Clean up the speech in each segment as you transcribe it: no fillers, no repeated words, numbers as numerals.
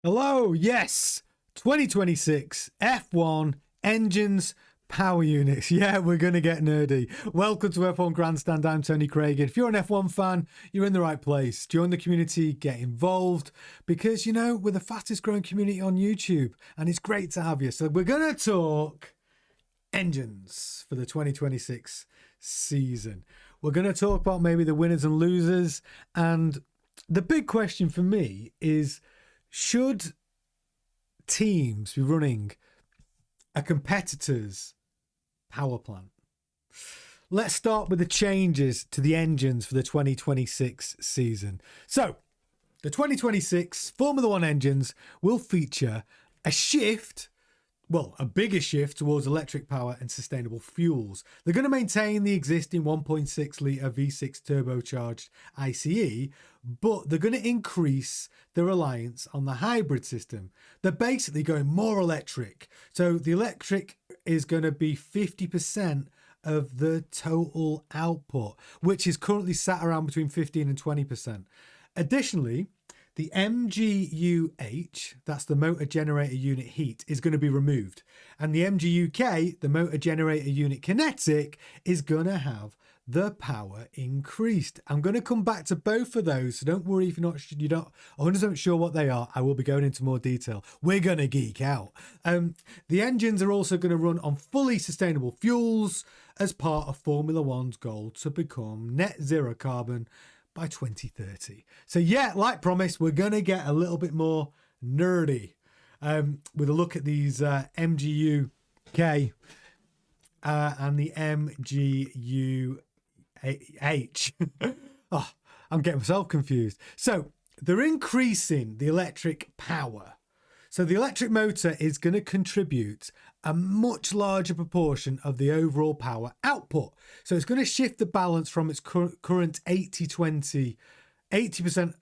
Hello, yes, 2026 F1 engines, power units. Yeah, we're going to get nerdy. Welcome to F1 Grandstand. I'm Tony Craig. If you're an F1 fan, you're in the right place. Join the community, get involved, because, you know, we're the fastest growing community on YouTube, and it's great to have you. So we're going to talk engines for the 2026 season. We're going to talk about maybe the winners and losers. And the big question for me is, should teams be running a competitor's power plant? Let's start with the changes to the engines for the 2026 season. So, the 2026 Formula One engines will feature a shift, well, a bigger shift towards electric power and sustainable fuels. They're going to maintain the existing 1.6 litre V6 turbocharged ICE, but they're going to increase the reliance on the hybrid system. They're basically going more electric. So the electric is going to be 50% of the total output, which is currently sat around between 15 and 20%. Additionally, the MGUH, that's the motor generator unit heat, is going to be removed. And the MGUK, the motor generator unit kinetic, is going to have the power increased. I'm going to come back to both of those, so don't worry if you're not 100% sure what they are. I will be going into more detail. We're going to geek out. The engines are also going to run on fully sustainable fuels as part of Formula One's goal to become net zero carbon by 2030. So yeah, like promised, we're going to get a little bit more nerdy with a look at these MGUK and the MGUH. Oh, I'm getting myself confused. So they're increasing the electric power. So the electric motor is going to contribute a much larger proportion of the overall power output. So it's going to shift the balance from its current 80-20, 80%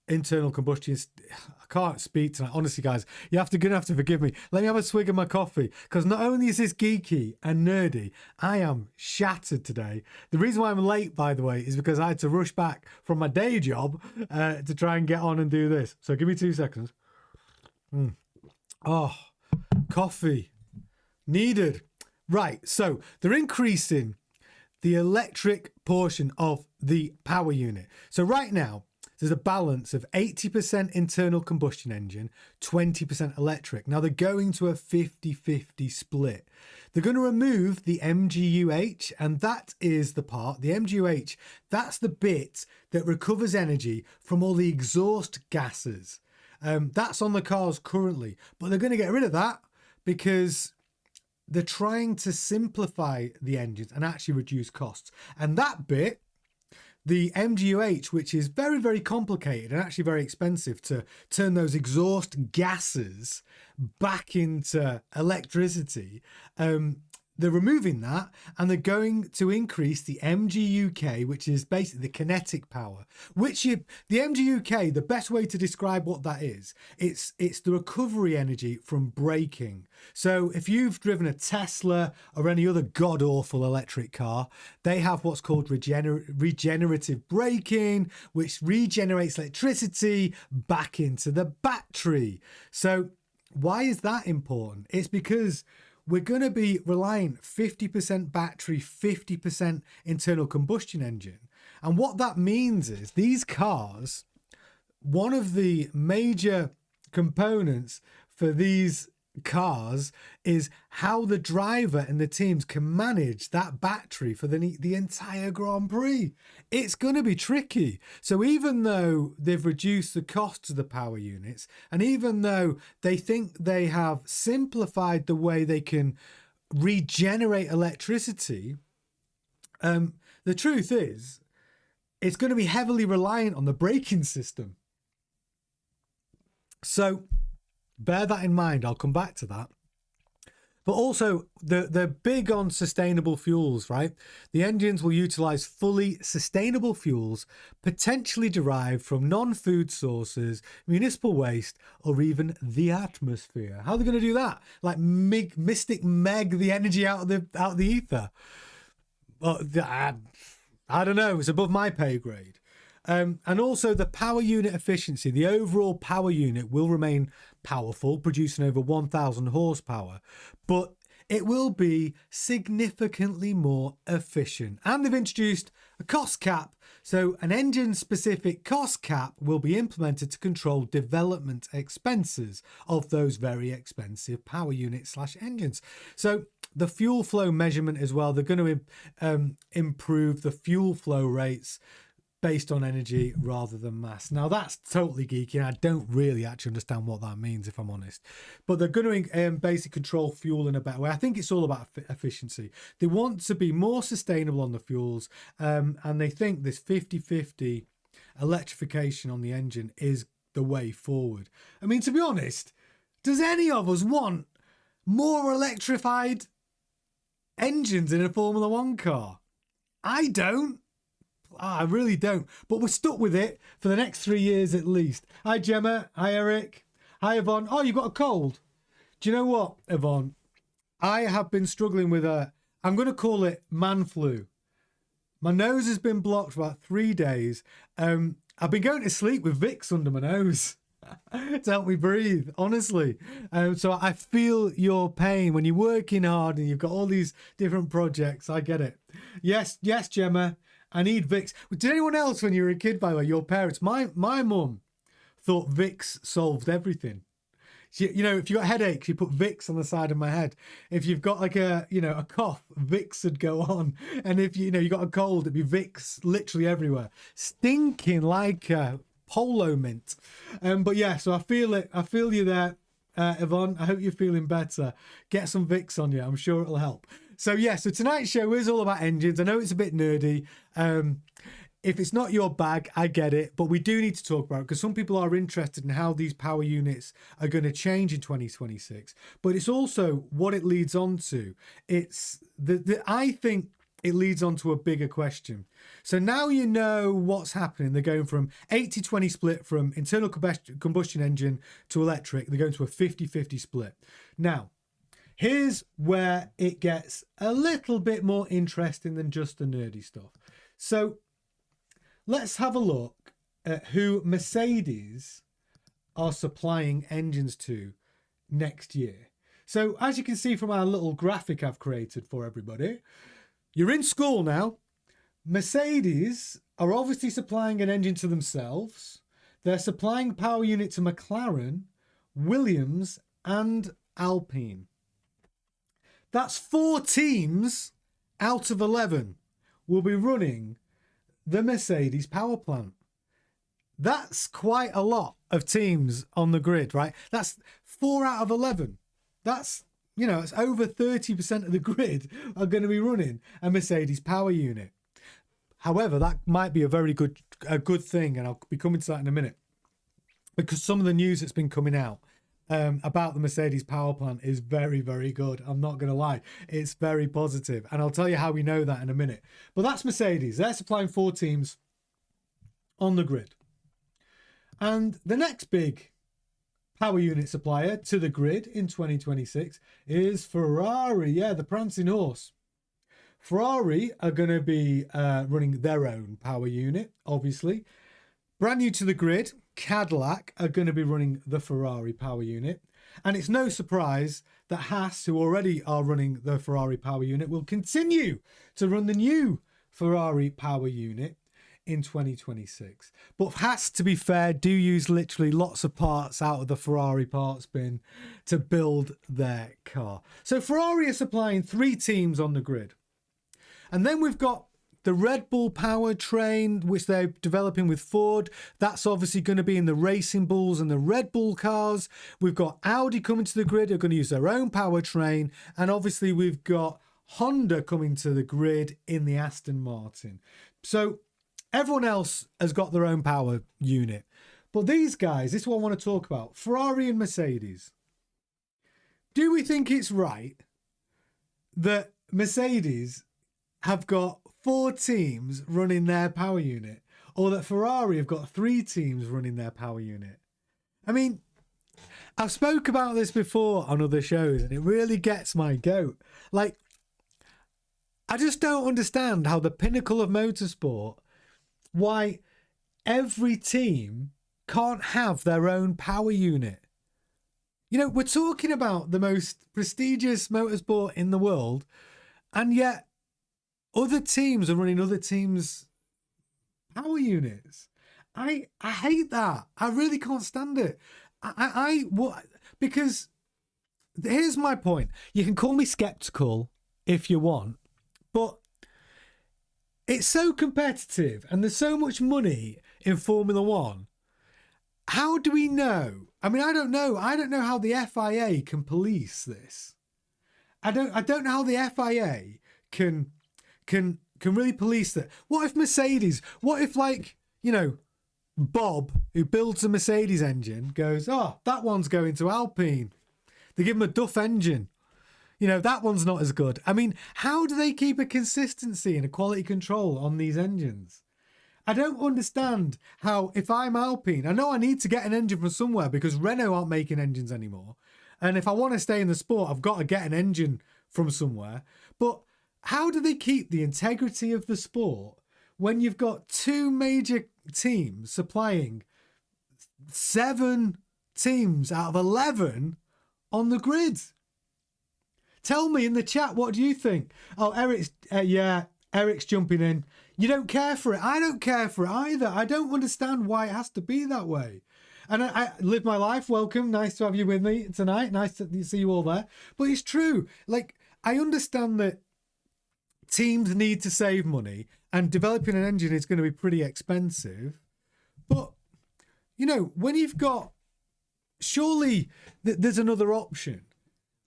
internal combustion. I can't speak tonight. Honestly, guys, you're going to have to forgive me. Let me have a swig of my coffee, because not only is this geeky and nerdy, I am shattered today. The reason why I'm late, by the way, is because I had to rush back from my day job to try and get on and do this. So give me 2 seconds. Oh, coffee needed. Right, so they're increasing the electric portion of the power unit. So right now, there's a balance of 80% internal combustion engine, 20% electric. Now they're going to a 50-50 split. They're going to remove the MGUH, and that is the part, the MGUH, that's the bit that recovers energy from all the exhaust gases. That's on the cars currently, but they're going to get rid of that because they're trying to simplify the engines and actually reduce costs. And that bit, the MGUH, which is very, very complicated and actually very expensive to turn those exhaust gases back into electricity, they're removing that, and they're going to increase the MGUK, which is basically the kinetic power. The MGUK, the best way to describe what that is, it's the recovery energy from braking. So if you've driven a Tesla or any other god-awful electric car, they have what's called regenerative braking, which regenerates electricity back into the battery. So why is that important? It's because we're going to be relying 50% battery, 50% internal combustion engine. And what that means is these cars, one of the major components for these cars is how the driver and the teams can manage that battery for the entire Grand Prix. It's going to be tricky. So even though they've reduced the cost of the power units, and even though they think they have simplified the way they can regenerate electricity, the truth is it's going to be heavily reliant on the braking system. So bear that in mind. I'll come back to that. But also, they're big on sustainable fuels, right? The engines will utilize fully sustainable fuels, potentially derived from non-food sources, municipal waste, or even the atmosphere. How are they going to do that? Like Mystic Meg the energy out of the ether? Well, I don't know. It's above my pay grade. And also the power unit efficiency. The overall power unit will remain powerful, producing over 1,000 horsepower, but it will be significantly more efficient. And they've introduced a cost cap. So an engine-specific cost cap will be implemented to control development expenses of those very expensive power units / engines. So the fuel flow measurement as well, they're going to improve the fuel flow rates based on energy rather than mass. Now that's totally geeky and I don't really actually understand what that means, if I'm honest. But they're going to basically control fuel in a better way. I think it's all about efficiency. They want to be more sustainable on the fuels, and they think this 50-50 electrification on the engine is the way forward. I mean, to be honest, does any of us want more electrified engines in a Formula One car? I don't. I really don't. But we're stuck with it for the next 3 years at least. Hi, Gemma. Hi, Eric. Hi, Yvonne. Oh, you got a cold. Do you know what, Yvonne? I have been struggling with I'm going to call it man flu. My nose has been blocked for about 3 days. I've been going to sleep with Vicks under my nose to help me breathe, honestly. So I feel your pain when you're working hard and you've got all these different projects. I get it. Yes, Gemma. I need Vicks. Did anyone else, when you were a kid, by the way, your parents? My mum thought Vicks solved everything. She, you know, if you got headaches, you put Vicks on the side of my head. If you've got like a cough, Vicks would go on. And if you got a cold, it'd be Vicks literally everywhere, stinking like polo mint. But yeah, so I feel it. I feel you there, Yvonne. I hope you're feeling better. Get some Vicks on you. I'm sure it'll help. So yeah, so tonight's show is all about engines. I know it's a bit nerdy. If it's not your bag, I get it, but we do need to talk about it because some people are interested in how these power units are going to change in 2026. But it's also what it leads on to. It's I think it leads on to a bigger question. So now you know what's happening. They're going from 80-20 split from internal combustion engine to electric. They're going to a 50-50 split. Now, here's where it gets a little bit more interesting than just the nerdy stuff. So let's have a look at who Mercedes are supplying engines to next year. So as you can see from our little graphic I've created for everybody, you're in school now. Mercedes are obviously supplying an engine to themselves. They're supplying power unit to McLaren, Williams, and Alpine. That's 4 teams out of 11 will be running the Mercedes power plant. That's quite a lot of teams on the grid, right? That's 4 out of 11. That's, it's over 30% of the grid are going to be running a Mercedes power unit. However, that might be a good thing, and I'll be coming to that in a minute, because some of the news that's been coming out about the Mercedes power plant is very, very good. I'm not going to lie. It's very positive. And I'll tell you how we know that in a minute. But that's Mercedes. They're supplying 4 teams on the grid. And the next big power unit supplier to the grid in 2026 is Ferrari. Yeah, the prancing horse. Ferrari are going to be running their own power unit, obviously. Brand new to the grid, Cadillac are going to be running the Ferrari power unit. And it's no surprise that Haas, who already are running the Ferrari power unit, will continue to run the new Ferrari power unit in 2026. But Haas, to be fair, do use literally lots of parts out of the Ferrari parts bin to build their car. So Ferrari are supplying 3 teams on the grid. And then we've got the Red Bull powertrain, which they're developing with Ford. That's obviously going to be in the Racing Bulls and the Red Bull cars. We've got Audi coming to the grid. They're going to use their own powertrain. And obviously we've got Honda coming to the grid in the Aston Martin. So everyone else has got their own power unit. But these guys, this is what I want to talk about. Ferrari and Mercedes. Do we think it's right that Mercedes have got 4 teams running their power unit, or that Ferrari have got 3 teams running their power unit? I mean, I've spoke about this before on other shows, and it really gets my goat. Like, I just don't understand how the pinnacle of motorsport, why every team can't have their own power unit. You know, we're talking about the most prestigious motorsport in the world, and yet other teams are running other teams' power units. I hate that. I really can't stand it. Because here's my point. You can call me skeptical if you want, but it's so competitive and there's so much money in Formula One. How do we know? I mean, I don't know. I don't know how the FIA can police this. I don't know how the FIA can really police that. What if Mercedes? What if, like, you know, Bob, who builds a Mercedes engine, goes, oh, that one's going to Alpine. They give him a Duff engine. You know, that one's not as good. I mean, how do they keep a consistency and a quality control on these engines? I don't understand how, if I'm Alpine, I know I need to get an engine from somewhere because Renault aren't making engines anymore. And if I want to stay in the sport, I've got to get an engine from somewhere. But how do they keep the integrity of the sport when you've got two major teams supplying 7 teams out of 11 on the grid? Tell me in the chat, what do you think? Oh, Eric's jumping in. You don't care for it. I don't care for it either. I don't understand why it has to be that way. And I live my life. Welcome. Nice to have you with me tonight. Nice to see you all there. But it's true. Like, I understand that teams need to save money and developing an engine is going to be pretty expensive. But, you know, when you've got, surely there's another option.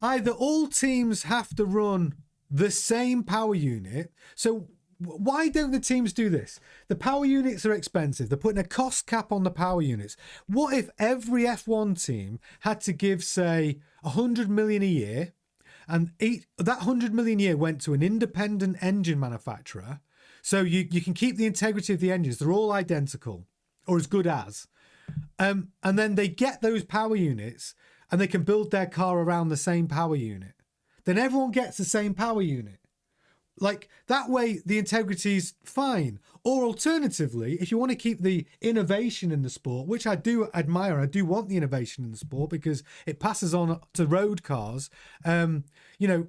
Either all teams have to run the same power unit. So why don't the teams do this? The power units are expensive. They're putting a cost cap on the power units. What if every F1 team had to give, say, 100 million a year, and that 100 million a year went to an independent engine manufacturer? So you can keep the integrity of the engines. They're all identical or as good as. And then they get those power units and they can build their car around the same power unit. Then everyone gets the same power unit. Like, that way the integrity's fine. Or alternatively, if you want to keep the innovation in the sport, which I do admire, I do want the innovation in the sport because it passes on to road cars. You know,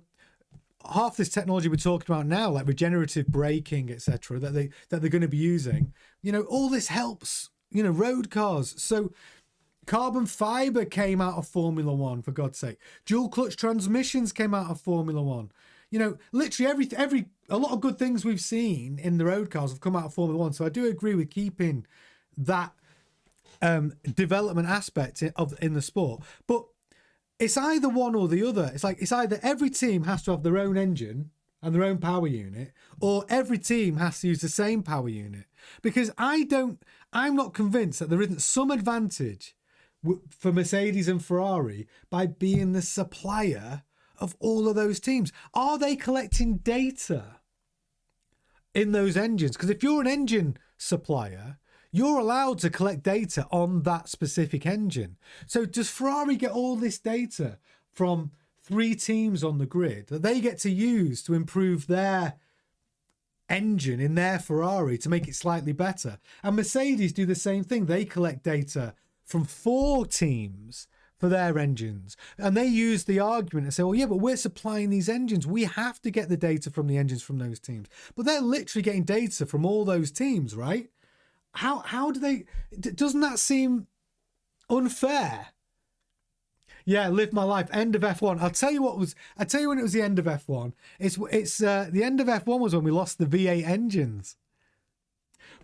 half this technology we're talking about now, like regenerative braking, etc., that they're going to be using, you know, all this helps, you know, road cars. So carbon fiber came out of Formula One, for God's sake. Dual clutch transmissions came out of Formula One. You know, literally a lot of good things we've seen in the road cars have come out of Formula One. So I do agree with keeping that development aspect in the sport. But it's either one or the other. It's either every team has to have their own engine and their own power unit, or every team has to use the same power unit. Because I'm not convinced that there isn't some advantage for Mercedes and Ferrari by being the supplier of all of those teams. Are they collecting data in those engines? Because if you're an engine supplier, you're allowed to collect data on that specific engine. So does Ferrari get all this data from 3 teams on the grid that they get to use to improve their engine in their Ferrari to make it slightly better? And Mercedes do the same thing. They collect data from 4 teams for their engines, and they use the argument and say, well, yeah, but we're supplying these engines, we have to get the data from the engines from those teams. But they're literally getting data from all those teams, right? How do they, doesn't that seem unfair? Yeah, live my life. End of F1. I'll tell you when it was the end of F1. It's the end of F1 was when we lost the V8 engines.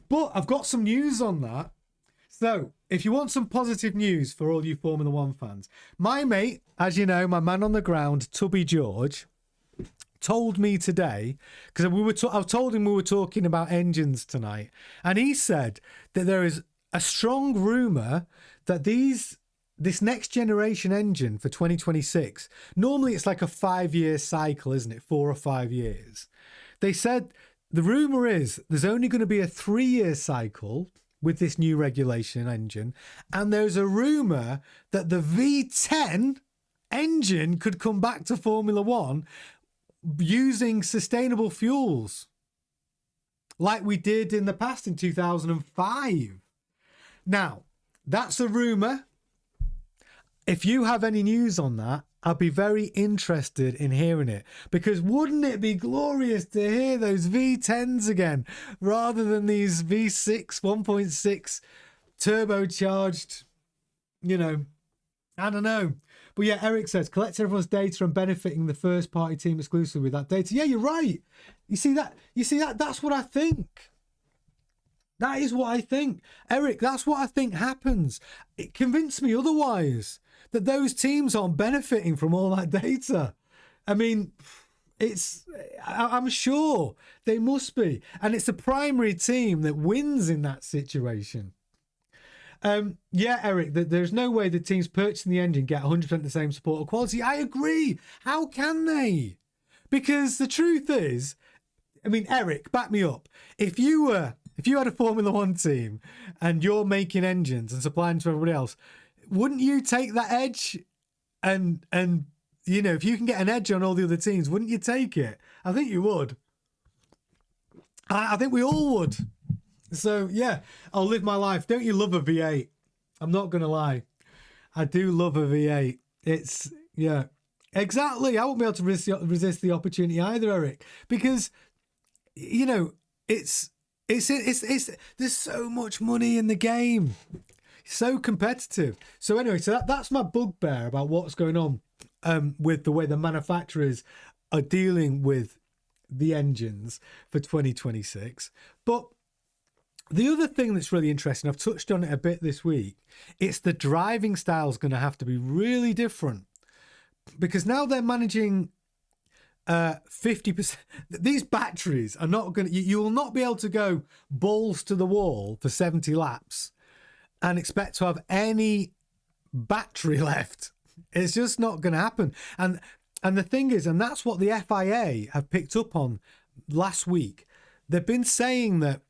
But I've got some news on that. So, if you want some positive news for all you Formula One fans, my mate, as you know, my man on the ground, Tubby George, told me today, because I've told him we were talking about engines tonight, and he said that there is a strong rumour that this next generation engine for 2026, normally it's like a 5-year cycle, isn't it? 4 or 5 years. They said the rumour is there's only going to be a 3-year cycle with this new regulation engine, and there's a rumour that the V10 engine could come back to Formula One using sustainable fuels like we did in the past in 2005. Now, that's a rumour. If you have any news on that, I'd be very interested in hearing it, because wouldn't it be glorious to hear those V10s again rather than these V6 1.6 turbocharged, you know, I don't know. But yeah, Eric says, collect everyone's data and benefiting the first party team exclusively with that data. Yeah, you're right. You see that? That's what I think. That is what I think. Eric, that's what I think happens. It convinced me otherwise, that those teams aren't benefiting from all that data. I mean, I'm sure they must be. And it's the primary team that wins in that situation. Yeah, Eric, there's no way the teams purchasing the engine get 100% the same support or quality. I agree. How can they? Because the truth is, I mean, Eric, back me up. If you had a Formula One team and you're making engines and supplying to everybody else, wouldn't you take that edge? And you know, if you can get an edge on all the other teams, wouldn't you take it? I think you would. I think we all would. So yeah, I'll live my life. Don't you love a V8? I'm not going to lie. I do love a V8. It's, yeah, exactly. I won't be able to resist the opportunity either, Eric, because, you know, it's there's so much money in the game. So competitive. So anyway, so that's my bugbear about what's going on with the way the manufacturers are dealing with the engines for 2026. But the other thing that's really interesting, I've touched on it a bit this week, it's the driving style is going to have to be really different, because now they're managing 50%. These batteries are not going to, you will not be able to go balls to the wall for 70 laps and expect to have any battery left. It's just not going to happen. And the thing is, and that's what the FIA have picked up on last week. They've been saying that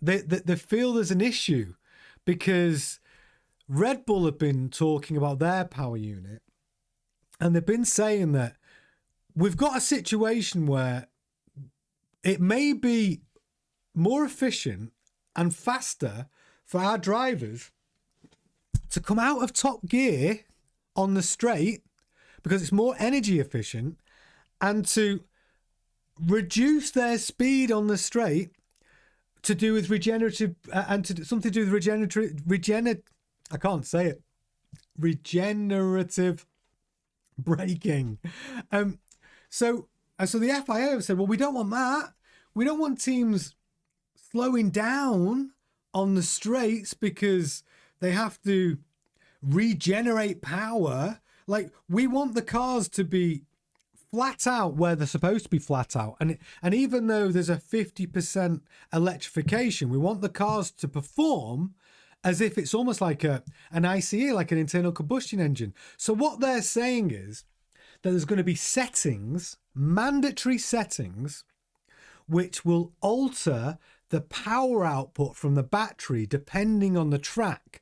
they feel there's an issue because Red Bull have been talking about their power unit, and they've been saying that we've got a situation where it may be more efficient and faster for our drivers to come out of top gear on the straight because it's more energy efficient, and to reduce their speed on the straight to do with regenerative and to something to do with I can't say it. Regenerative braking. So the FIA have said, well, we don't want that. We don't want teams slowing down on the straights because they have to regenerate power. Like, we want the cars to be flat out where they're supposed to be flat out. And even though there's a 50% electrification, we want the cars to perform as if it's almost like an ICE, like an internal combustion engine. So what they're saying is that there's going to be settings, mandatory settings, which will alter the power output from the battery depending on the track.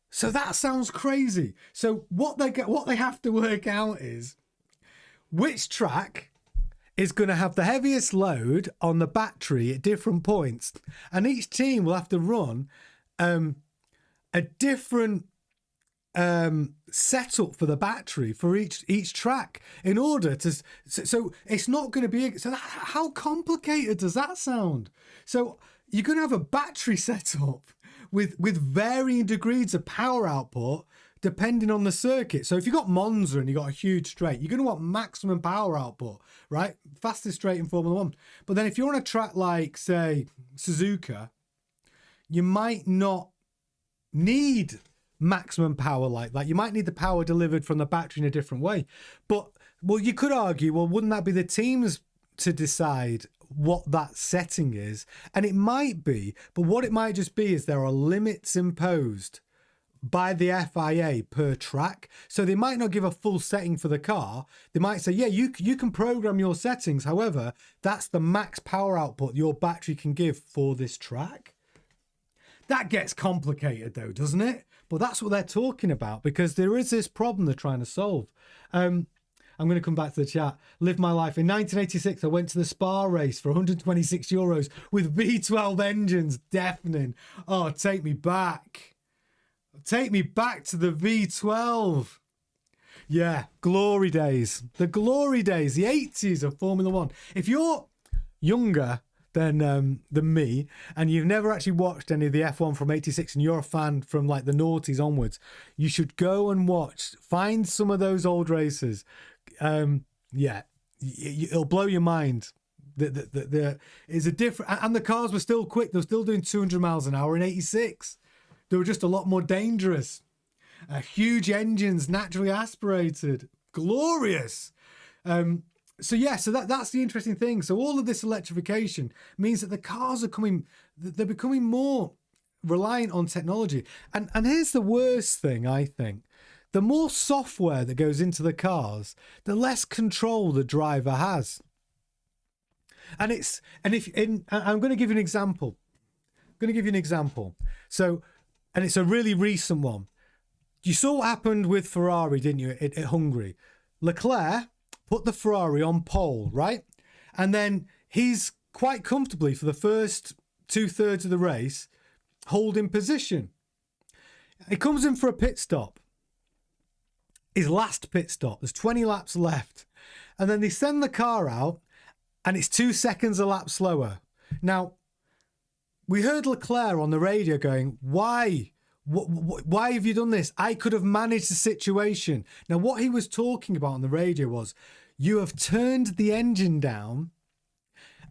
So that sounds crazy. So what they have to work out is which track is going to have the heaviest load on the battery at different points, and each team will have to run a different setup for the battery for each track in order to. So it's not going to be. So how complicated does that sound? So you're going to have a battery setup with varying degrees of power output depending on the circuit. So if you've got Monza and you've got a huge straight, you're going to want maximum power output, right? Fastest straight in Formula One. But then if you're on a track like, say, Suzuka, you might not need maximum power like that. You might need the power delivered from the battery in a different way. But, well, you could argue, well, wouldn't that be the teams to decide what that setting is? And it might be, but what it might just be is there are limits imposed by the FIA per track. So they might not give a full setting for the car. They might say, yeah, you can program your settings. However, that's the max power output your battery can give for this track. That gets complicated though, doesn't it? But that's what they're talking about, because there is this problem they're trying to solve. I'm going to come back to the chat. Live my life. In 1986, I went to the Spa race for €126 with V12 engines. Deafening. Oh, take me back. Take me back to the V12. Yeah, glory days. The glory days, the 80s of Formula One. If you're younger than me, and you've never actually watched any of the F1 from 86 and you're a fan from like the noughties onwards, you should go and find some of those old races. Yeah, it'll blow your mind. It's a different, and the cars were still quick. They were still doing 200 miles an hour in 86. They were just a lot more dangerous. Huge engines, naturally aspirated, glorious. So that's the interesting thing. So all of this electrification means that the cars they're becoming more reliant on technology. And here's the worst thing, I think. The more software that goes into the cars, the less control the driver has. I'm going to give you an example. So, and it's a really recent one. You saw what happened with Ferrari, didn't you, at Hungary? Leclerc put the Ferrari on pole, right? And then he's quite comfortably, for the first 2/3 of the race, holding position. He comes in for a pit stop. His last pit stop. There's 20 laps left. And then they send the car out, and it's 2 seconds a lap slower. Now, we heard Leclerc on the radio going, why? Why have you done this? I could have managed the situation. Now, what he was talking about on the radio was, you have turned the engine down,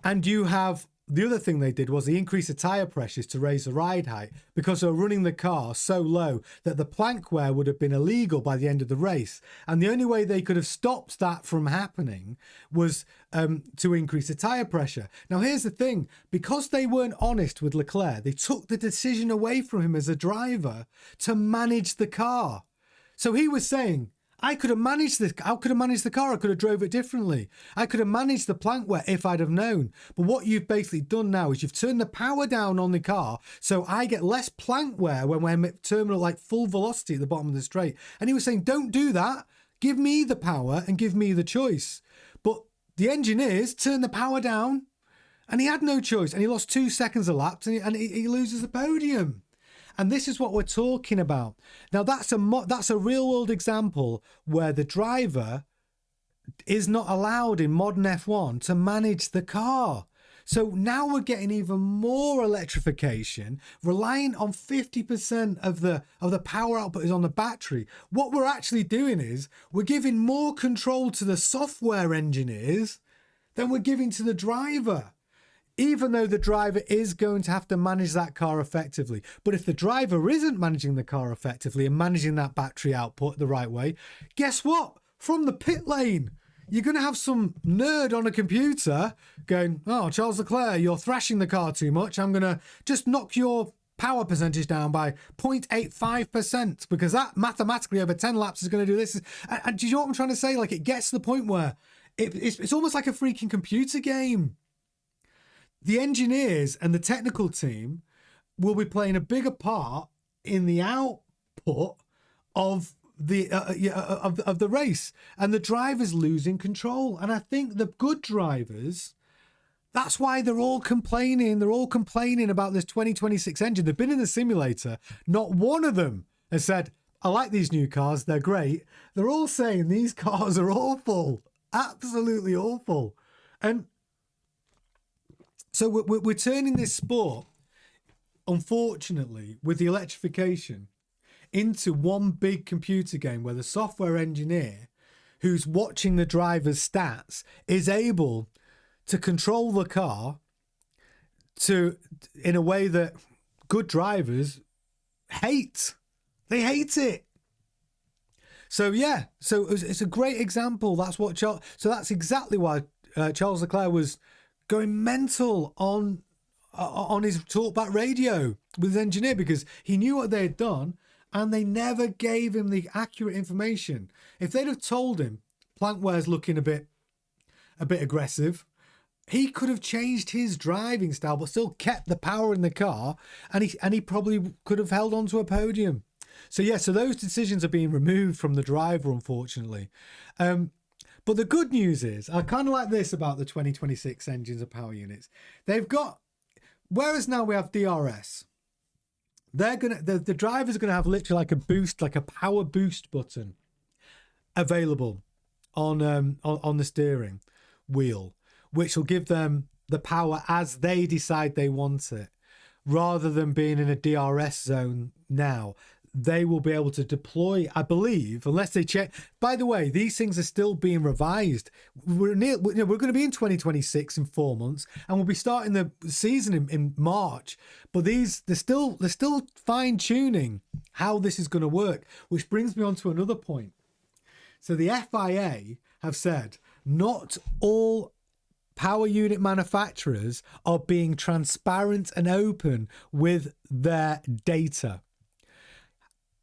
and you have... The other thing they did was they increased the tyre pressures to raise the ride height, because they were running the car so low that the plank wear would have been illegal by the end of the race. And the only way they could have stopped that from happening was to increase the tyre pressure. Now, here's the thing. Because they weren't honest with Leclerc, they took the decision away from him as a driver to manage the car. So he was saying, I could have managed the car. I could have drove it differently. I could have managed the plank wear if I'd have known. But what you've basically done now is you've turned the power down on the car, so I get less plank wear when we're at terminal, like full velocity at the bottom of the straight. And he was saying, don't do that. Give me the power and give me the choice. But the engineers turned the power down, and he had no choice. And he lost 2 seconds a lap, and he loses the podium. And this is what we're talking about. Now, that's a real-world example where the driver is not allowed in modern F1 to manage the car. So now we're getting even more electrification, relying on 50% of the power output is on the battery. What we're actually doing is we're giving more control to the software engineers than we're giving to the driver. Even though the driver is going to have to manage that car effectively. But if the driver isn't managing the car effectively and managing that battery output the right way, guess what? From the pit lane, you're going to have some nerd on a computer going, oh, Charles Leclerc, you're thrashing the car too much. I'm going to just knock your power percentage down by 0.85%, because that mathematically over 10 laps is going to do this. And do you know what I'm trying to say? Like, it gets to the point where it's almost like a freaking computer game. The engineers and the technical team will be playing a bigger part in the output of the race, and the drivers losing control. And I think the good drivers, that's why they're all complaining. They're all complaining about this 2026 engine. They've been in the simulator. Not one of them has said, I like these new cars. They're great. They're all saying these cars are awful. Absolutely awful. And so we're turning this sport, unfortunately, with the electrification, into one big computer game where the software engineer who's watching the driver's stats is able to control the car in a way that good drivers hate. They hate it. So yeah, so it's a great example. That's what so that's exactly why Charles Leclerc was going mental on his talkback radio with his engineer, because he knew what they had done and they never gave him the accurate information. If they'd have told him plank wear's looking a bit aggressive, he could have changed his driving style but still kept the power in the car, and he probably could have held on to a podium. So yeah, so those decisions are being removed from the driver, unfortunately. But the good news is, I kind of like this about the 2026 engines and power units. They've got, whereas now we have DRS, the drivers are gonna have literally like a boost, like a power boost button available on the steering wheel, which will give them the power as they decide they want it, rather than being in a DRS zone now. They will be able to deploy, I believe, unless they check. By the way, these things are still being revised. We're going to be in 2026 in 4 months, and we'll be starting the season in March. But they're still fine tuning how this is going to work, which brings me on to another point. So the FIA have said not all power unit manufacturers are being transparent and open with their data.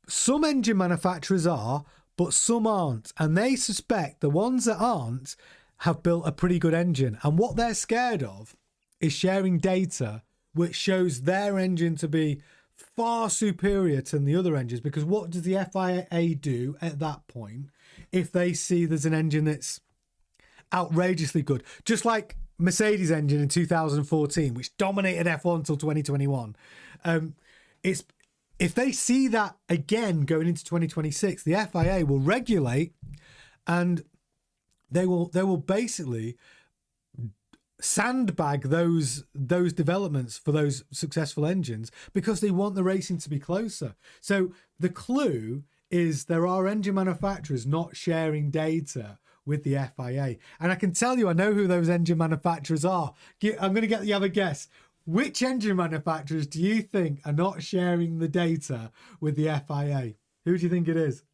Some engine manufacturers are, but some aren't. And they suspect the ones that aren't have built a pretty good engine. And what they're scared of is sharing data which shows their engine to be far superior to the other engines. Because what does the FIA do at that point if they see there's an engine that's outrageously good? Just like Mercedes engine in 2014, which dominated F1 until 2021. If they see that again going into 2026, the FIA will regulate, and they will basically sandbag those developments for those successful engines, because they want the racing to be closer. So the clue is there are engine manufacturers not sharing data with the FIA. And I can tell you, I know who those engine manufacturers are. I'm going to get you have a guess. Which engine manufacturers do you think are not sharing the data with the FIA? Who do you think it is?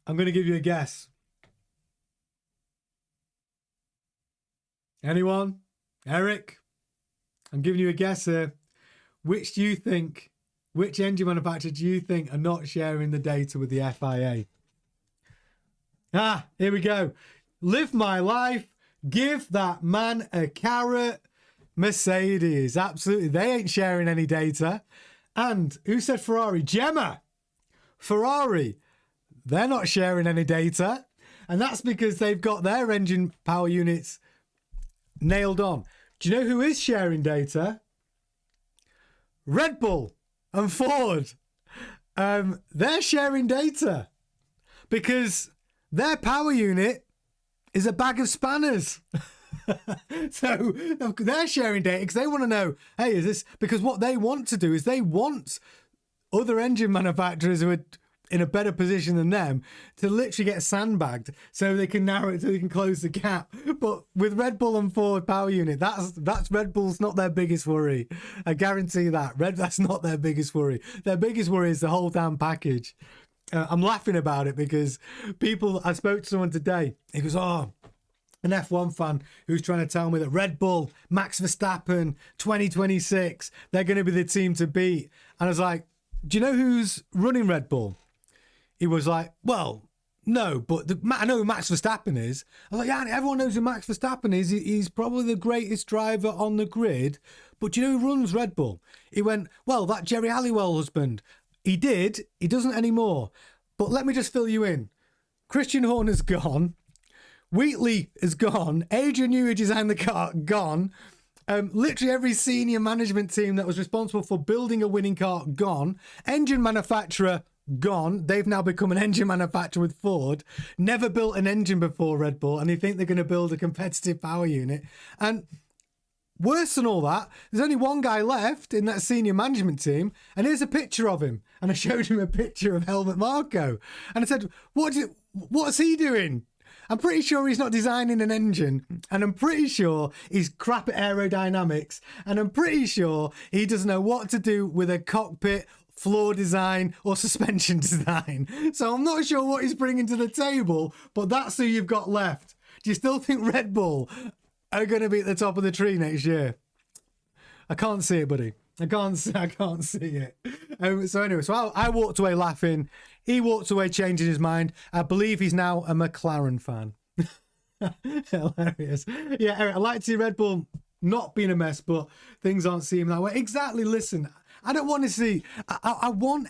I'm going to give you a guess. Anyone? Eric? I'm giving you a guess here. Which engine manufacturer do you think are not sharing the data with the FIA? Here we go. Live my life. Give that man a carrot. Mercedes. Absolutely. They ain't sharing any data. And who said Ferrari? Gemma. Ferrari. They're not sharing any data. And that's because they've got their engine power units nailed on. Do you know who is sharing data? Red Bull and Ford. They're sharing data because their power unit is a bag of spanners. So they're sharing data because they want to know, hey, is this, because what they want to do is they want other engine manufacturers who are in a better position than them to literally get sandbagged so they can narrow it, so they can close the gap. But with Red Bull and Ford power unit, that's Red Bull's not their biggest worry. I guarantee that. That's not their biggest worry. Their biggest worry is the whole damn package. I'm laughing about it because I spoke to someone today. He goes, an F1 fan who's trying to tell me that Red Bull, Max Verstappen, 2026, they're going to be the team to beat. And I was like, do you know who's running Red Bull? He was like, well, no, but I know who Max Verstappen is. I was like, yeah, everyone knows who Max Verstappen is. He's probably the greatest driver on the grid. But do you know who runs Red Bull? He went, well, that Jerry Halliwell husband. He did. He doesn't anymore. But let me just fill you in. Christian Horner's gone. Wheatley is gone. Adrian Newey designed the car, gone. Literally every senior management team that was responsible for building a winning car, gone. Engine manufacturer, gone. They've now become an engine manufacturer with Ford. Never built an engine before Red Bull, and they think they're going to build a competitive power unit. And worse than all that, there's only one guy left in that senior management team, and here's a picture of him. And I showed him a picture of Helmut Marko, and I said, what's he doing? I'm pretty sure he's not designing an engine, and I'm pretty sure he's crap at aerodynamics, and I'm pretty sure he doesn't know what to do with a cockpit, floor design, or suspension design. So I'm not sure what he's bringing to the table, but that's who you've got left. Do you still think Red Bull are going to be at the top of the tree next year? I can't see it, buddy. I can't see it. So anyway, I walked away laughing. He walked away changing his mind. I believe he's now a McLaren fan. Hilarious. Yeah, Eric, I like to see Red Bull not being a mess, but things aren't seeming that way. Exactly. Listen, I don't want to see. I want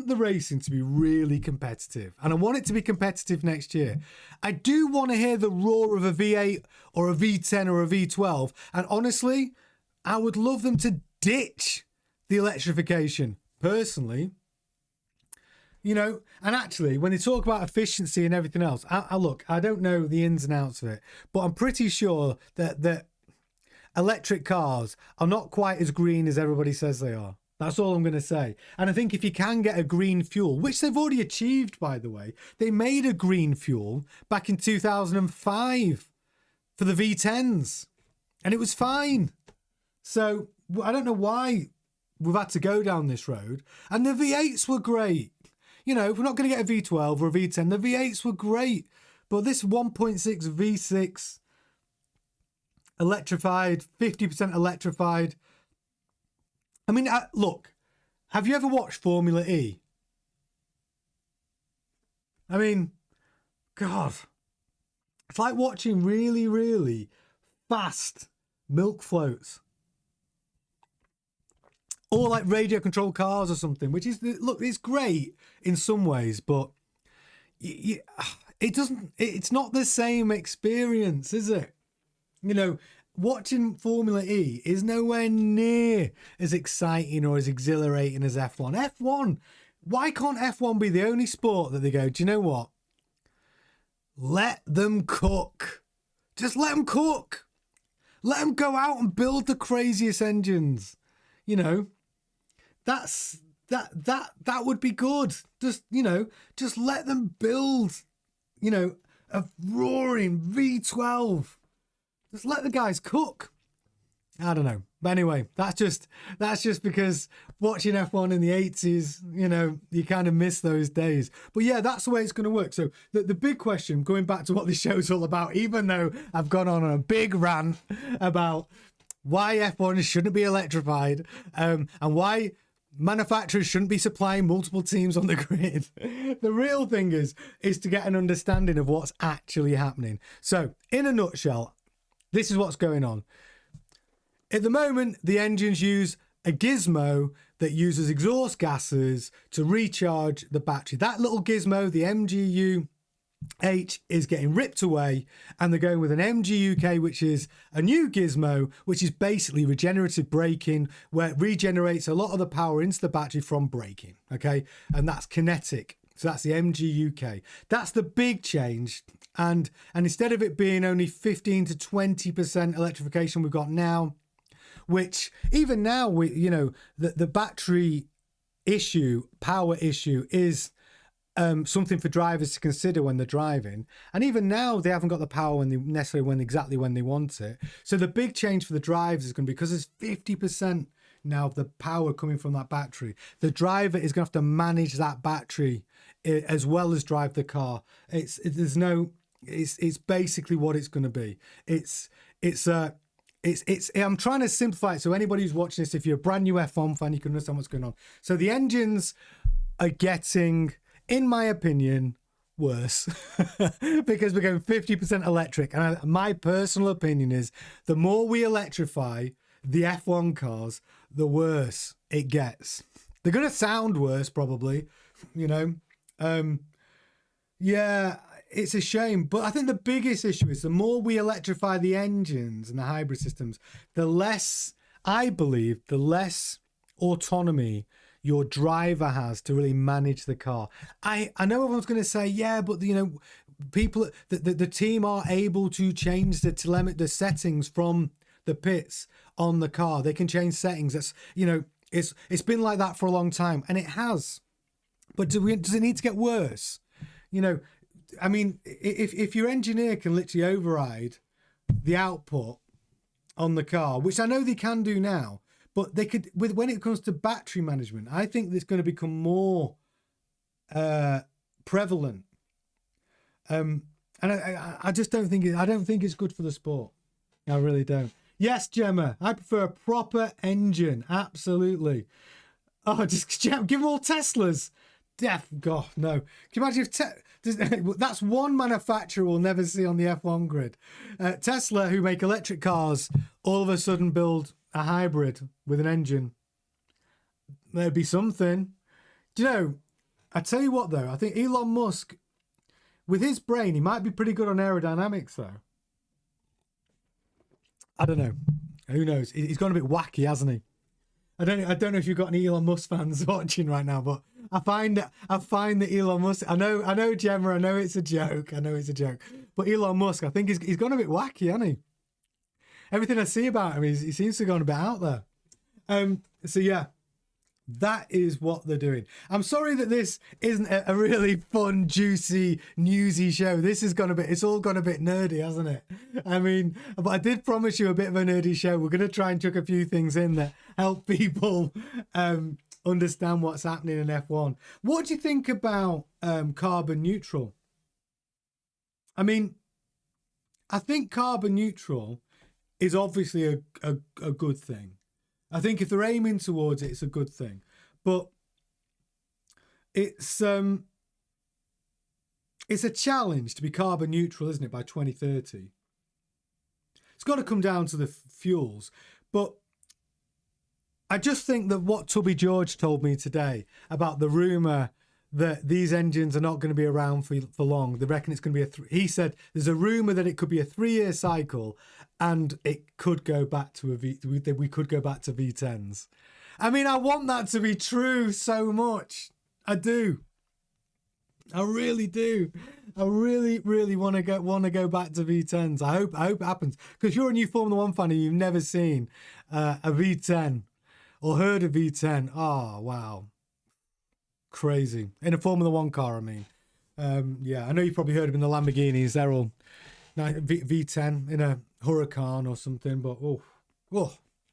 the racing to be really competitive, and I want it to be competitive next year. I do want to hear the roar of a V8 or a V10 or a V12, and honestly, I would love them to ditch the electrification. Personally, and actually, when they talk about efficiency and everything else, look, I don't know the ins and outs of it, but I'm pretty sure that electric cars are not quite as green as everybody says they are. That's all I'm going to say. And I think if you can get a green fuel, which they've already achieved, by the way, they made a green fuel back in 2005 for the V10s, and it was fine. So I don't know why we've had to go down this road. And the V8s were great. If we're not going to get a V12 or a V10, the V8s were great. But this 1.6 V6 electrified, 50% electrified. I mean, look, have you ever watched Formula E? I mean, God, it's like watching really, really fast milk floats. Or like radio controlled cars or something, which is, look, it's great in some ways, but it's not the same experience, is it? Watching Formula E is nowhere near as exciting or as exhilarating as F1. F1, why can't F1 be the only sport that they go, do you know what? Let them cook. Just let them cook. Let them go out and build the craziest engines. That would be good. Just let them build, a roaring V12. Just let the guys cook. I don't know. But anyway, that's just because watching F1 in the 80s, you kind of miss those days. But yeah, that's the way it's going to work. So the big question, going back to what this show's all about, even though I've gone on a big rant about why F1 shouldn't be electrified, and why manufacturers shouldn't be supplying multiple teams on the grid. The real thing is to get an understanding of what's actually happening. So in a nutshell, this is what's going on. At the moment, the engines use a gizmo that uses exhaust gases to recharge the battery. That little gizmo, the MGU-H, is getting ripped away, and they're going with an MGU-K, which is a new gizmo, which is basically regenerative braking, where it regenerates a lot of the power into the battery from braking, okay? And that's kinetic. So that's the MGU-K. That's the big change. And instead of it being only 15 to 20% electrification we've got now, which even now, the battery issue, power issue is something for drivers to consider when they're driving. And even now, they haven't got the power exactly when they want it. So the big change for the drivers is going to be, because there's 50% now of the power coming from that battery, the driver is going to have to manage that battery as well as drive the car. It's basically what it's going to be. I'm trying to simplify it so anybody who's watching this, if you're a brand new F1 fan, you can understand what's going on. So the engines are getting, in my opinion, worse because we're going 50% electric. And my personal opinion is the more we electrify the F1 cars, the worse it gets. They're going to sound worse, probably, yeah, it's a shame. But I think the biggest issue is the more we electrify the engines and the hybrid systems, the less autonomy your driver has to really manage the car. I know everyone's going to say, yeah, but people, the team are able to change the settings from the pits on the car. They can change settings. That's, it's been like that for a long time, and it has. But does it need to get worse? I mean, if your engineer can literally override the output on the car, which I know they can do now, but they could, when it comes to battery management, I think it's going to become more prevalent. And I just don't think it's good for the sport. I really don't. Yes, Gemma, I prefer a proper engine. Absolutely. Oh, just give them all Teslas. God, no. Can you imagine if that's one manufacturer we'll never see on the F1 grid. Tesla, who make electric cars, all of a sudden build a hybrid with an engine. There'd be something. Do you know, I tell you what, though, I think Elon Musk, with his brain, he might be pretty good on aerodynamics, though. I don't know. Who knows? He's gone a bit wacky, hasn't he? I don't know if you've got any Elon Musk fans watching right now, but I find that Elon Musk. I know, Gemma. I know it's a joke. But Elon Musk, I think he's gone a bit wacky, hasn't he? Everything I see about him, he seems to have gone a bit out there. So yeah, that is what they're doing. I'm sorry that this isn't a really fun, juicy, newsy show. It's all gone a bit nerdy, hasn't it? I mean, but I did promise you a bit of a nerdy show. We're going to try and chuck a few things in that help people understand what's happening in F1. What do you think about carbon neutral? I mean, I think carbon neutral is obviously a good thing. I think if they're aiming towards it, it's a good thing. But it's a challenge to be carbon neutral, isn't it, by 2030? It's got to come down to the fuels. But I just think that what Tubby George told me today about the rumour that these engines are not going to be around for long. They reckon it's going to be he said there's a rumour that it could be a 3-year cycle and it could go back to we could go back to V10s. I mean, I want that to be true so much. I do. I really do. I really, really want to go back to V10s. I hope it happens. Because you're a new Formula One fan and you've never seen a V10 or heard of V10. Oh, wow. Crazy. In a Formula One car, I mean. Yeah, I know you've probably heard of in the Lamborghinis. They're all V10 in a Huracan or something, but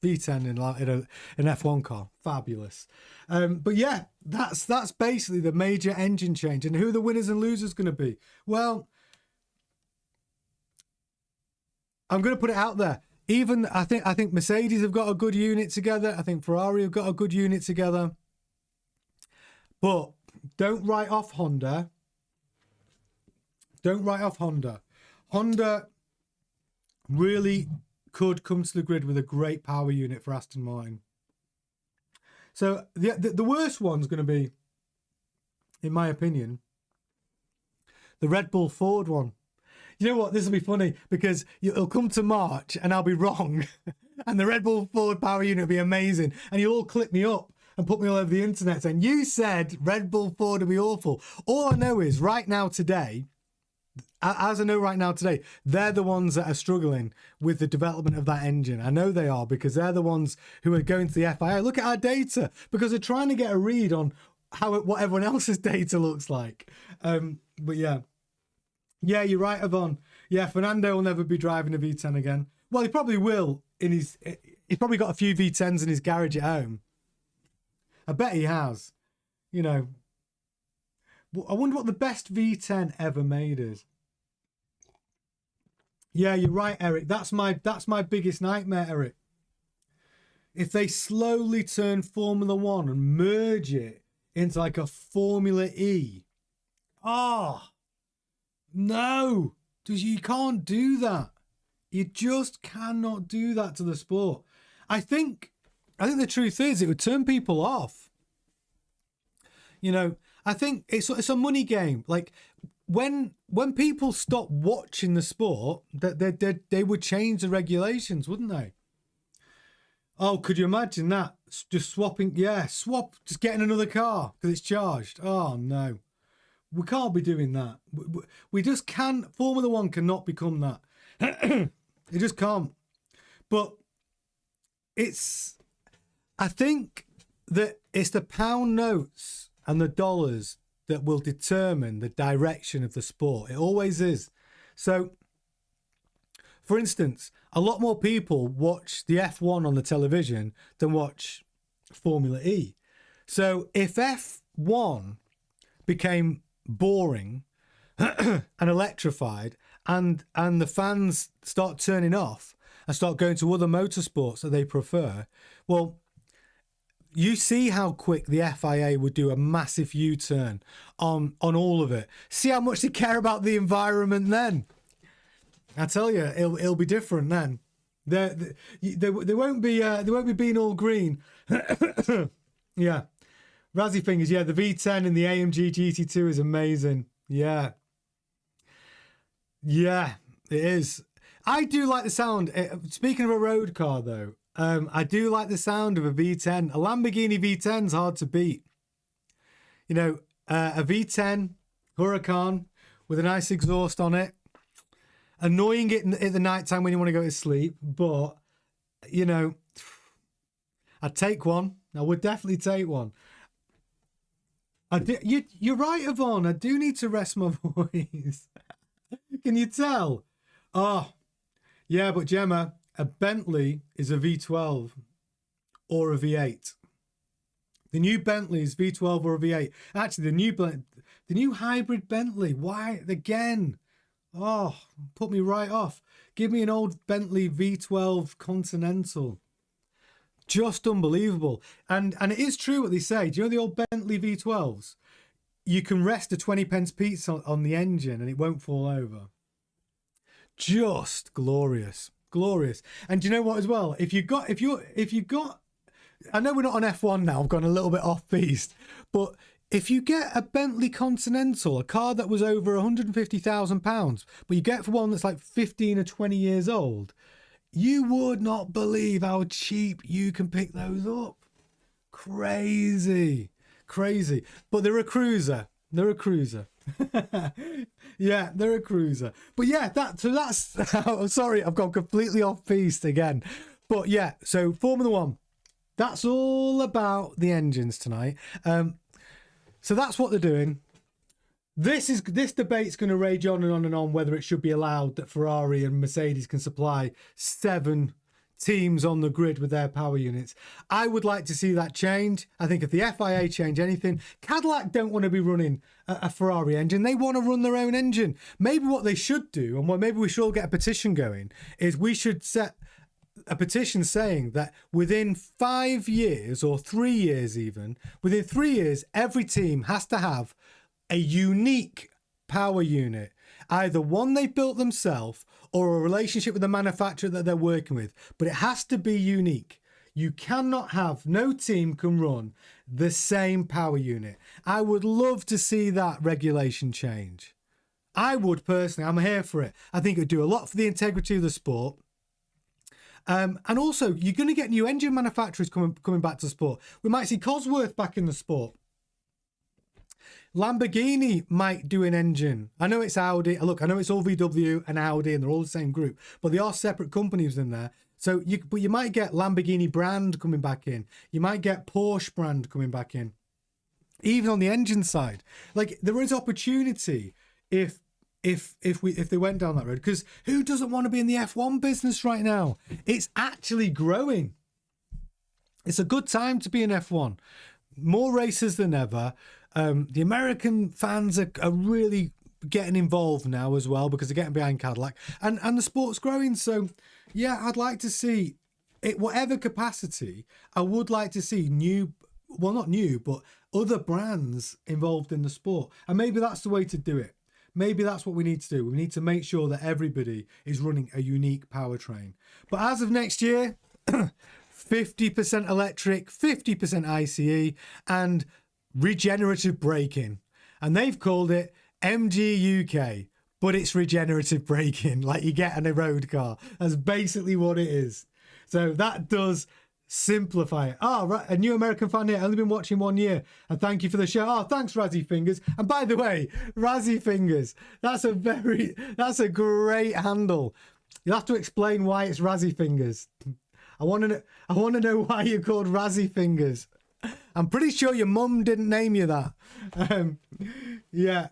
V10 in an F1 car, fabulous. But yeah, that's basically the major engine change. And who are the winners and losers going to be? Well, I'm going to put it out there. Even I think Mercedes have got a good unit together. I think Ferrari have got a good unit together. But don't write off Honda. Don't write off Honda. Honda really could come to the grid with a great power unit for Aston Martin. So the worst one's going to be, in my opinion, the Red Bull Ford one. You know what? This will be funny because it'll come to March and I'll be wrong. And the Red Bull Ford power unit will be amazing. And you'll all clip me up and put me all over the internet saying, you said Red Bull Ford would be awful. All I know is right now today, as I know right now today, they're the ones that are struggling with the development of that engine. I know they are because they're the ones who are going to the FIA. Look at our data because they're trying to get a read on what everyone else's data looks like. But yeah, you're right, Yvonne. Yeah, Fernando will never be driving a V10 again. Well, he probably will. He's probably got a few V10s in his garage at home. I bet he has. You know, I wonder what the best V10 ever made is. Yeah, you're right, Eric. That's my biggest nightmare, Eric. If they slowly turn Formula One and merge it into like a Formula E. Oh, no. You can't do that. You just cannot do that to the sport. I think the truth is it would turn people off. You know, I think it's a money game. Like when people stop watching the sport, they would change the regulations, wouldn't they? Oh, could you imagine that? Just swapping, just getting another car because it's charged. Oh no, we can't be doing that. We just can't. Formula One cannot become that. It just can't. But I think that it's the pound notes and the dollars that will determine the direction of the sport. It always is. So, for instance, a lot more people watch the F1 on the television than watch Formula E. So if F1 became boring and electrified and the fans start turning off and start going to other motorsports that they prefer, well, you see how quick the FIA would do a massive U-turn on all of it. See how much they care about the environment then. I tell you, it'll be different then. They won't be being all green. Yeah. Razzie Fingers, yeah, the V10 in the AMG GT2 is amazing. Yeah. Yeah, it is. I do like the sound. Speaking of a road car, though, I do like the sound of a V10. A Lamborghini V10 is hard to beat. You know, a V10 Huracan with a nice exhaust on it. Annoying it at the night time when you want to go to sleep, but you know, I'd take one. I would definitely take one. You're right, Yvonne. I do need to rest my voice. Can you tell? Oh, yeah, but Gemma, a Bentley is a V12 or a V8. The new Bentley is V12 or a V8. Actually, the new hybrid Bentley. Why again? Oh, put me right off. Give me an old Bentley V12 Continental. Just unbelievable. And it is true what they say. Do you know the old Bentley V12s? You can rest a 20 pence piece on the engine and it won't fall over. Just glorious. Glorious. And do you know what as well? If you got I know we're not on F1 now, I've gone a little bit off piste, but if you get a Bentley Continental, a car that was over £150,000, but you get for one that's like 15 or 20 years old, you would not believe how cheap you can pick those up. Crazy. Crazy. But they're a cruiser. They're a cruiser. Yeah, they're a cruiser. But yeah, that's oh, sorry, I've gone completely off piste again. But yeah, so Formula One, that's all about the engines tonight. So that's what they're doing. This debate's going to rage on and on and on whether it should be allowed that Ferrari and Mercedes can supply 7 teams on the grid with their power units. I would like to see that change. I think if the FIA change anything, Cadillac don't want to be running a Ferrari engine. They want to run their own engine. Maybe what they should do, and what maybe we should all get a petition going, is we should set a petition saying that within 5 years or 3 years even, within 3 years, every team has to have a unique power unit, either one they built themselves or a relationship with the manufacturer that they're working with, but it has to be unique. You cannot have, no team can run the same power unit. I would love to see that regulation change. I would personally, I'm here for it. I think it would do a lot for the integrity of the sport. And also, you're going to get new engine manufacturers coming back to sport. We might see Cosworth back in the sport. Lamborghini might do an engine. I know it's Audi. Look, I know it's all VW and Audi, and they're all the same group, but they are separate companies in there. So you might get Lamborghini brand coming back in. You might get Porsche brand coming back in. Even on the engine side, like there is opportunity if they went down that road, because who doesn't want to be in the F1 business right now? It's actually growing. It's a good time to be in F1. More races than ever. The American fans are really getting involved now as well because they're getting behind Cadillac, and the sport's growing. So yeah, I'd like to see it, whatever capacity. I would like to see not new, but other brands involved in the sport, and maybe that's the way to do it. Maybe that's what we need to do. We need to make sure that everybody is running a unique powertrain. But as of next year, 50% electric, 50% ICE, and regenerative braking. And they've called it MGUK, but it's regenerative braking, like you get in a road car. That's basically what it is. So that does simplify it. Oh, right, a new American fan here. Only been watching 1 year. And thank you for the show. Oh, thanks, Razzie Fingers. And by the way, Razzie Fingers, that's a great handle. You'll have to explain why it's Razzie Fingers. I want to know why you're called Razzie Fingers. I'm pretty sure your mum didn't name you that. Yeah.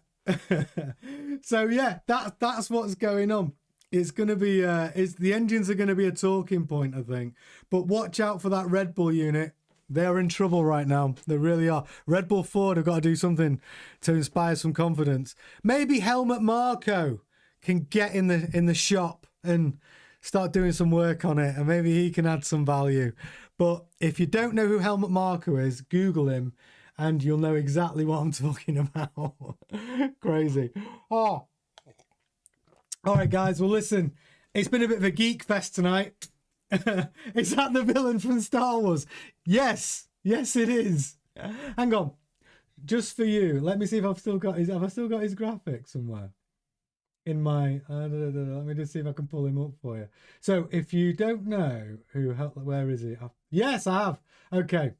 So yeah, that's what's going on. It's going to be, the engines are going to be a talking point, I think. But watch out for that Red Bull unit. They're in trouble right now. They really are. Red Bull Ford have got to do something to inspire some confidence. Maybe Helmut Marko can get in the shop and start doing some work on it, and maybe he can add some value. But if you don't know who Helmut Marko is, Google him, and you'll know exactly what I'm talking about. Crazy. Oh. All right, guys. Well, listen, it's been a bit of a geek fest tonight. Is that the villain from Star Wars? Yes. Yes, it is. Hang on. Just for you. Let me see if I've still got his graphic somewhere. in my. Let me just see if I can pull him up for you. So if you don't know who, where is he? Yes, I have. Okay.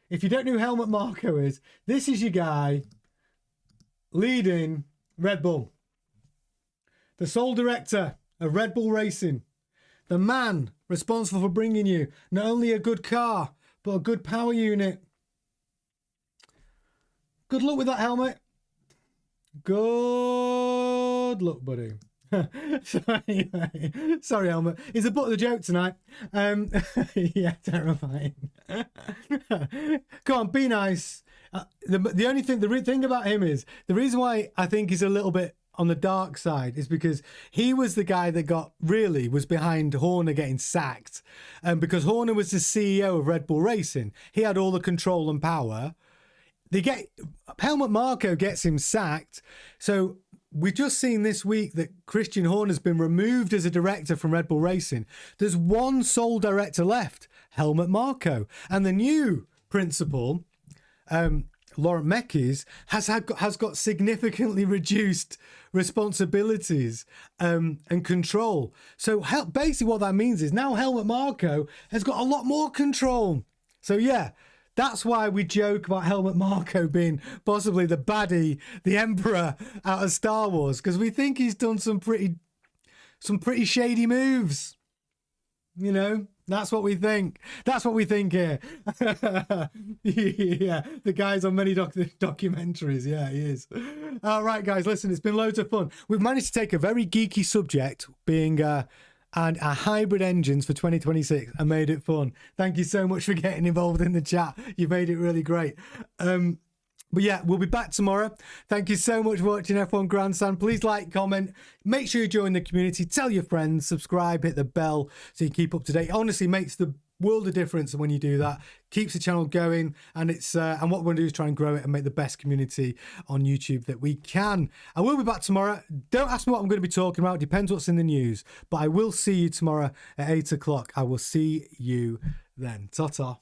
If you don't know who Helmut Marko is, this is your guy leading Red Bull. The sole director of Red Bull Racing. The man responsible for bringing you not only a good car, but a good power unit. Good luck with that, Helmut. Good luck, buddy. So anyway, sorry, Helmut. It's a butt of the joke tonight. Yeah, terrifying. Come on, be nice. The only thing, the thing about him is, the reason why I think he's a little bit on the dark side is because he was the guy that was behind Horner getting sacked. Because Horner was the CEO of Red Bull Racing. He had all the control and power. Helmut Marko gets him sacked. So we've just seen this week that Christian Horner's been removed as a director from Red Bull Racing. There's one sole director left, Helmut Marko. And the new principal, Laurent Mekies, has got significantly reduced responsibilities and control. So basically what that means is now Helmut Marko has got a lot more control. So yeah, that's why we joke about Helmut Marko being possibly the baddie, the emperor out of Star Wars, because we think he's done some pretty shady moves. You know, that's what we think. That's what we think here. Yeah, the guy's on many documentaries. Yeah, he is. All right, guys, listen, it's been loads of fun. We've managed to take a very geeky subject, being and our hybrid engines for 2026, and made it fun. Thank you so much for getting involved in the chat. You made it really great. But yeah, we'll be back tomorrow. Thank you so much for watching F1 Grandstand. Please like, comment, make sure you join the community, tell your friends, subscribe, hit the bell so you keep up to date. It honestly makes the world of difference when you do that. Keeps the channel going, and it's and what we're going to do is try and grow it and make the best community on YouTube that we can. I will be back tomorrow. Don't ask me what I'm going to be talking about. It depends what's in the news. But I will see you tomorrow at 8 o'clock. I will see you then. Ta-ta.